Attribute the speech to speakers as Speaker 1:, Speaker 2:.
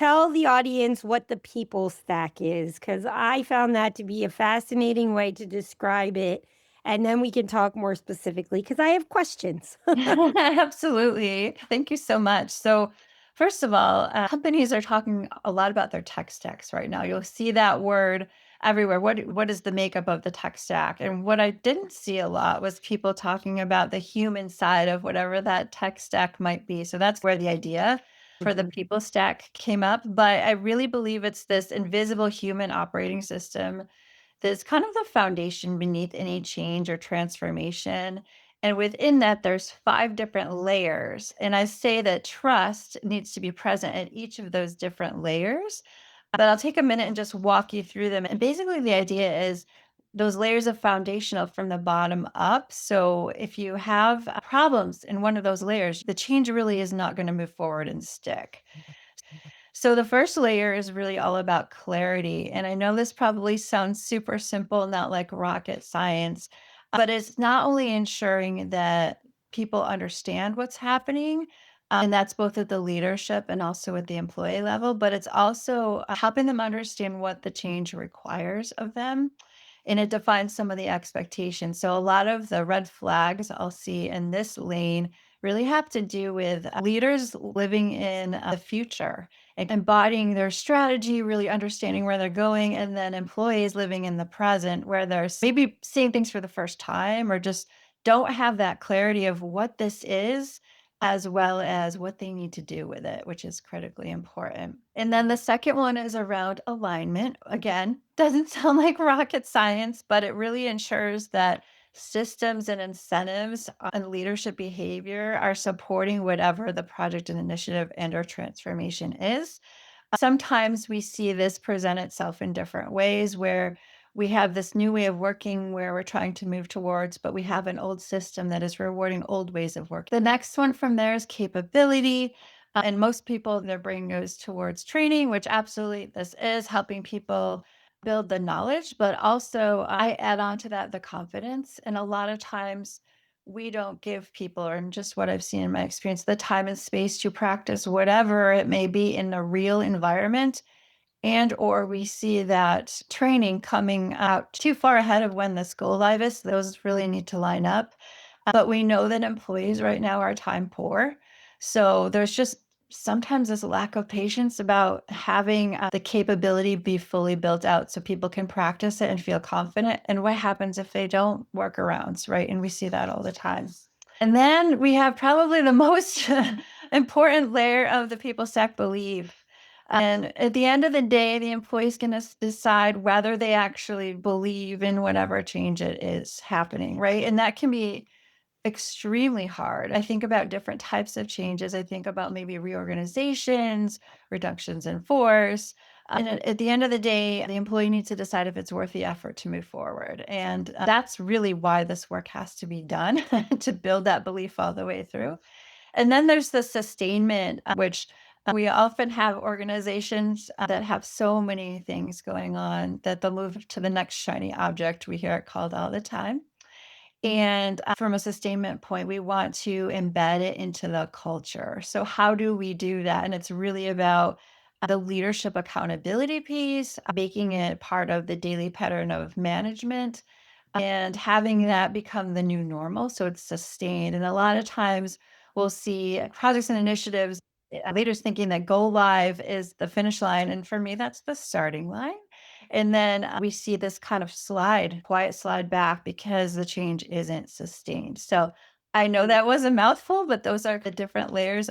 Speaker 1: Tell the audience what the people stack is, because I found that to be a fascinating way to describe it. And then we can talk more specifically because I have questions.
Speaker 2: Absolutely. Thank you so much. So, first of all, companies are talking a lot about their tech stacks right now. You'll see that word everywhere. What is the makeup of the tech stack? And what I didn't see a lot was people talking about the human side of whatever that tech stack might be. So that's where the idea for the
Speaker 1: Mhm.
Speaker 2: people stack came up. But I really believe it's this invisible human operating system that's kind of the foundation beneath any change or transformation. And within that, there's 5 different layers. And I say that trust needs to be present at each of those different layers. But I'll take a minute and just walk you through them. And basically, the idea is those layers of foundational from the bottom up. So if you have problems in one of those layers, the change really is not going to move forward and stick. So the first layer is really all about clarity. And I know this probably sounds super simple, not like rocket science, but it's not only ensuring that people understand what's happening, and that's both at the leadership and also at the employee level, but it's also helping them understand what the change requires of them. And it defines some of the expectations. So a lot of the red flags I'll see in this lane really have to do with leaders living in the future embodying their strategy, really understanding where they're going, and then employees living in the present where they're maybe seeing things for the first time or just don't have that clarity of what this is as well as what they need to do with it, which is critically important. And then the second one is around alignment. Again, doesn't sound like rocket science, but it really ensures that systems and incentives and leadership behavior are supporting whatever the project and initiative and or transformation is. Sometimes we see this present itself in different ways where we have this new way of working where we're trying to move towards, but we have an old system that is rewarding old ways of work. The next one from there is capability. And most people, their brain goes towards training, which absolutely this is helping people build the knowledge, but also I add on to that the confidence. And a lot of times we don't give people, or just what I've seen in my experience, the time and space to practice whatever it may be in a real environment. And or we see that training coming out too far ahead of when the go live is. Those really need to line up. But we know that employees right now are time poor. So there's just sometimes this lack of patience about having the capability be fully built out so people can practice it and feel confident. And what happens if they don't? Workarounds, right? And we see that all the time. And then we have probably the most important layer of the people stack believe. And at the end of the day, the employee's going to decide whether they actually believe in whatever change it is happening, right? And that can be extremely hard. I think about different types of changes. I think about maybe reorganizations, reductions in force. And at the end of the day, the employee needs to decide if it's worth the effort to move forward. And that's really why this work has to be done to build that belief all the way through. And then there's the sustainment, which we often have organizations that have so many things going on that they'll move to the next shiny object. We hear it called all the time. And from a sustainment point, we want to embed it into the culture. So, how do we do that? And it's really about the leadership accountability piece, making it part of the daily pattern of management and having that become the new normal. So, it's sustained. And a lot of times we'll see projects and initiatives, leaders thinking that go live is the finish line. And for me, that's the starting line. And then we see this kind of quiet slide back because the change isn't sustained. So I know that was a mouthful, but those are the different layers